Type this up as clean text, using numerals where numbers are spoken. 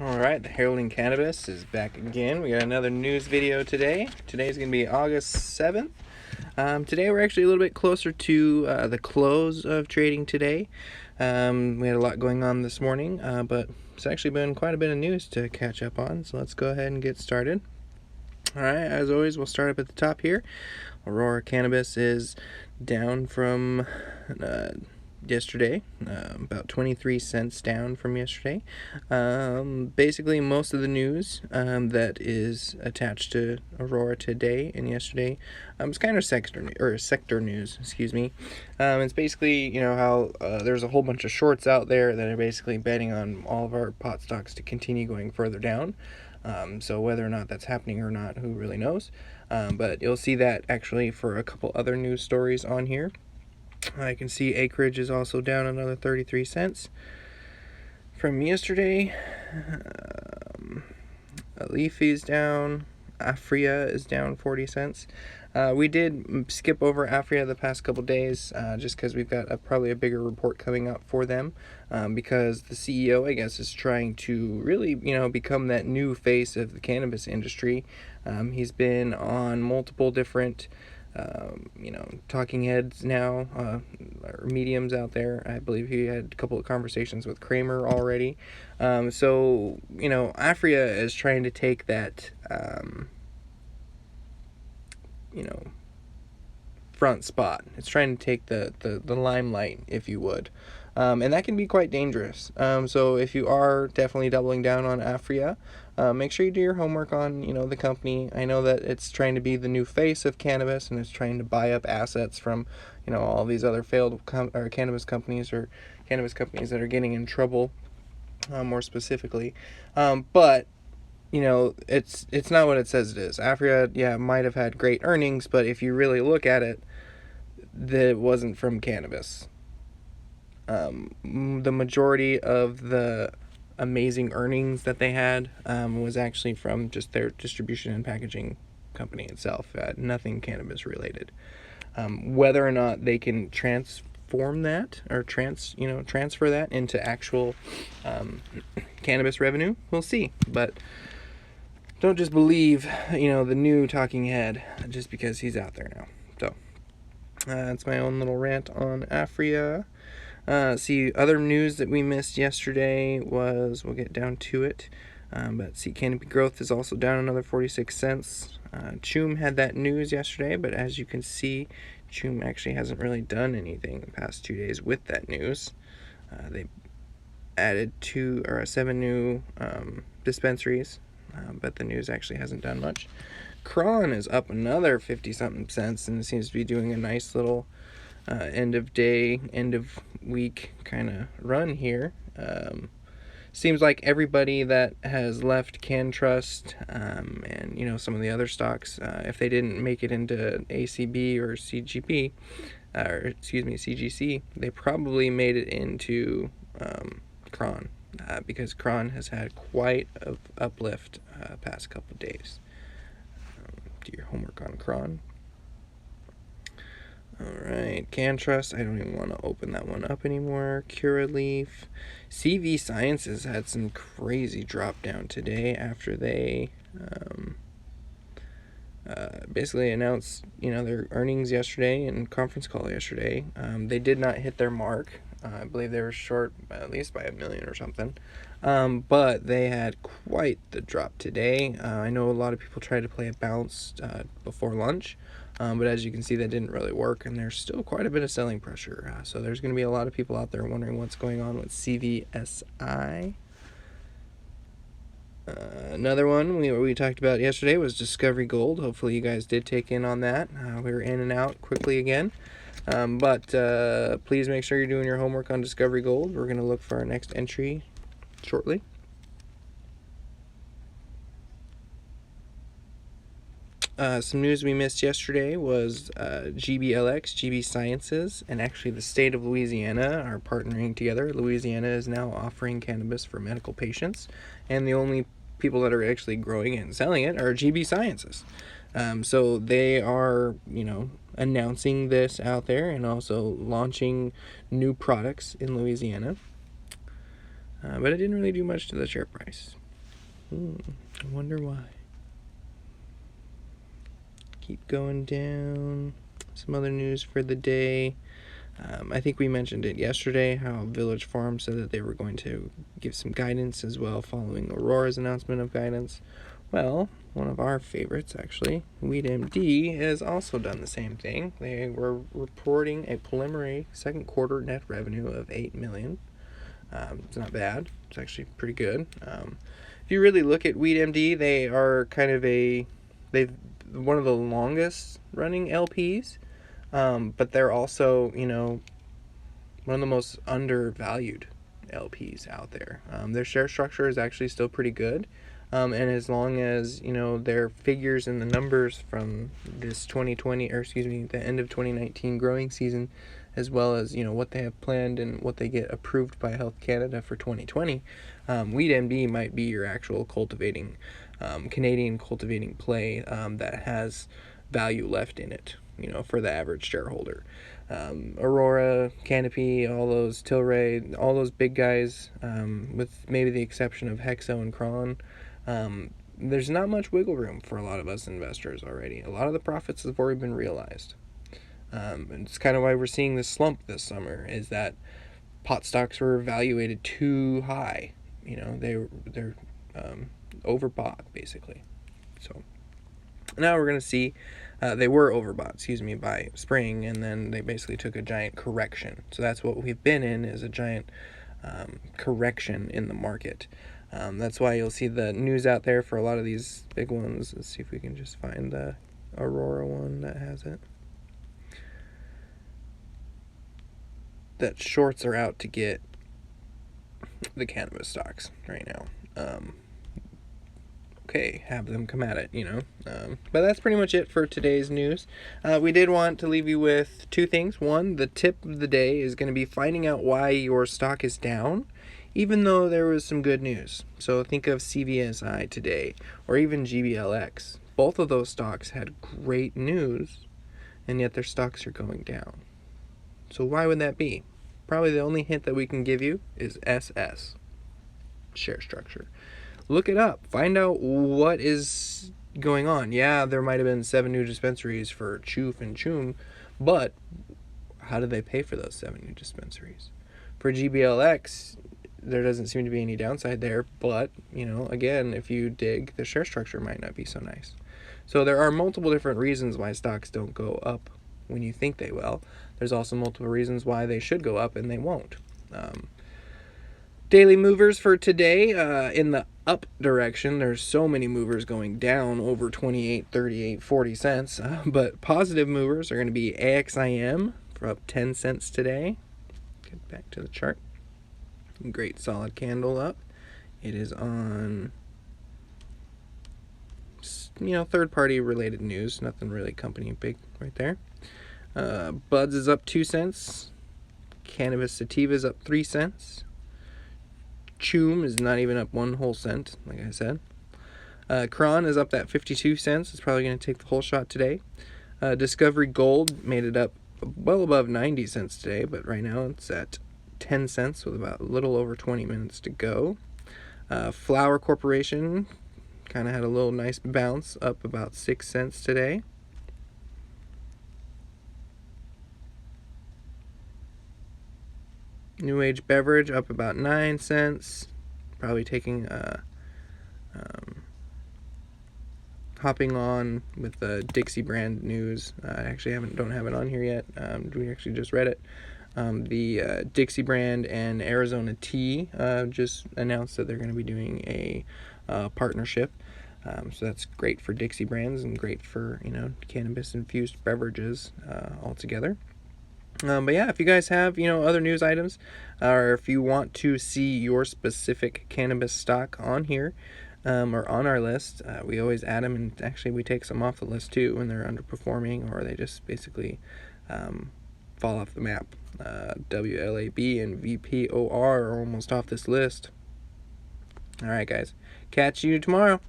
Alright, the Heralding Cannabist is back again. We got another news video today. Today's going to be August 7th. Today we're actually a little bit closer to the close of trading today. We had a lot going on this morning, but it's actually been quite a bit of news to catch up on, so let's go ahead and get started. Alright, as always, we'll start up at the top here. Aurora Cannabis is down from yesterday, about 23 cents down from yesterday. Basically, most of the news that is attached to Aurora today and yesterday is kind of sector news. Excuse me. It's basically how there's a whole bunch of shorts out there that are basically betting on all of our pot stocks to continue going further down. So whether or not that's happening or not, who really knows? But you'll see that actually for a couple other news stories on here. I can see acreage is also down another 33 cents from yesterday. Leafy is down. AHPA is down 40 cents. We did skip over AHPA the past couple days just because we've got probably a bigger report coming up for them because the CEO, I guess, is trying to really, become that new face of the cannabis industry. He's been on multiple different talking heads now, or mediums out there. I believe he had a couple of conversations with Kramer already. So, AHPA is trying to take that, front spot. It's trying to take the limelight, if you would. And that can be quite dangerous. So if you are definitely doubling down on AHPA, make sure you do your homework on, the company. I know that it's trying to be the new face of cannabis and it's trying to buy up assets from, all these other failed cannabis companies or cannabis companies that are getting in trouble, more specifically. But it's not what it says it is. AHPA, might have had great earnings, but if you really look at it, that wasn't from cannabis. The majority of the amazing earnings that they had was actually from just their distribution and packaging company itself, nothing cannabis related. Whether or not they can transform that or transfer that into actual cannabis revenue, we'll see. But don't just believe the new talking head just because he's out there now. So that's my own little rant on AHPA. See, other news that we missed yesterday was, we'll get down to it, but see, canopy growth is also down another 46 cents. Choom had that news yesterday, but as you can see, Choom actually hasn't really done anything the past 2 days with that news. They added 7 new dispensaries, but the news actually hasn't done much. Cron is up another 50-something cents, and it seems to be doing a nice little end of day, end of week kind of run here. Seems like everybody that has left CanTrust and some of the other stocks, if they didn't make it into ACB or CGP, CGC, they probably made it into Cron, because Cron has had quite an uplift past couple of days. Do your homework on Cron. Alright, CanTrust, I don't even want to open that one up anymore. Curaleaf. CV Sciences had some crazy drop down today after they basically announced, their earnings yesterday and conference call yesterday. They did not hit their mark. I believe they were short at least by $1 million or something. But they had quite the drop today. I know a lot of people tried to play a bounce before lunch. But as you can see, that didn't really work, and there's still quite a bit of selling pressure. So there's going to be a lot of people out there wondering what's going on with CVSI. Another one we talked about yesterday was Discovery Gold. Hopefully you guys did take in on that. We were in and out quickly again. But please make sure you're doing your homework on Discovery Gold. We're going to look for our next entry shortly. Some news we missed yesterday was GB Sciences, and actually the state of Louisiana are partnering together. Louisiana is now offering cannabis for medical patients, and the only people that are actually growing it and selling it are GB Sciences. So they are, announcing this out there and also launching new products in Louisiana. But it didn't really do much to the share price. I wonder why. Keep going down. Some other news for the day. I think we mentioned it yesterday, how Village Farm said that they were going to give some guidance as well following Aurora's announcement of guidance. Well, one of our favorites, actually, WeedMD, has also done the same thing. They were reporting a preliminary second quarter net revenue of $8 million. It's not bad. It's actually pretty good. If you really look at WeedMD, they are kind of they've one of the longest running LPs, but they're also, one of the most undervalued LPs out there. Their share structure is actually still pretty good. And as long as, their figures and the numbers from this the end of 2019 growing season, as well as, what they have planned and what they get approved by Health Canada for 2020, WeedMD might be your actual Canadian cultivating play that has value left in it, for the average shareholder. Aurora, Canopy, all those Tilray, all those big guys, with maybe the exception of Hexo and Cron, there's not much wiggle room for a lot of us investors already. A lot of the profits have already been realized. And it's kind of why we're seeing this slump this summer, is that pot stocks were evaluated too high. They're overbought, basically. So now we're going to see they were overbought, by spring, and then they basically took a giant correction. So that's what we've been in, is a giant correction in the market. That's why you'll see the news out there for a lot of these big ones. Let's see if we can just find the Aurora one that has it. That shorts are out to get the cannabis stocks right now. Okay, have them come at it, But that's pretty much it for today's news. We did want to leave you with two things. One, the tip of the day is going to be finding out why your stock is down, even though there was some good news. So think of CVSI today, or even GBLX. Both of those stocks had great news, and yet their stocks are going down. So why would that be? Probably the only hint that we can give you is SS, share structure. Look it up. Find out what is going on. Yeah, there might have been 7 new dispensaries for Choof and Choom, but how did they pay for those 7 new dispensaries? For GBLX, there doesn't seem to be any downside there, but, again, if you dig, the share structure might not be so nice. So there are multiple different reasons why stocks don't go up when you think they will. There's also multiple reasons why they should go up and they won't. Daily movers for today, in the up direction, there's so many movers going down over 28, 38, 40 cents. But positive movers are going to be AXIM for up 10 cents today. Get back to the chart. Great solid candle up. It is on, third-party related news. Nothing really company big right there. Buds is up 2 cents. Cannabis sativa is up 3 cents. Choom is not even up 1 whole cent, like I said. Cron is up at 52 cents. It's probably going to take the whole shot today. Discovery Gold made it up well above 90 cents today, but right now it's at 10 cents with about a little over 20 minutes to go. Flower Corporation kind of had a little nice bounce, up about 6 cents today. New Age Beverage up about 9 cents. Probably taking hopping on with the Dixie brand news. I actually don't have it on here yet. We actually just read it. The Dixie brand and Arizona Tea just announced that they're going to be doing a partnership. So that's great for Dixie brands and great for cannabis infused beverages altogether. But yeah, if you guys have other news items, or if you want to see your specific cannabis stock on here or on our list, we always add them, and actually we take some off the list too when they're underperforming or they just basically fall off the map. WLAB and VPOR are almost off this list. All right, guys, catch you tomorrow.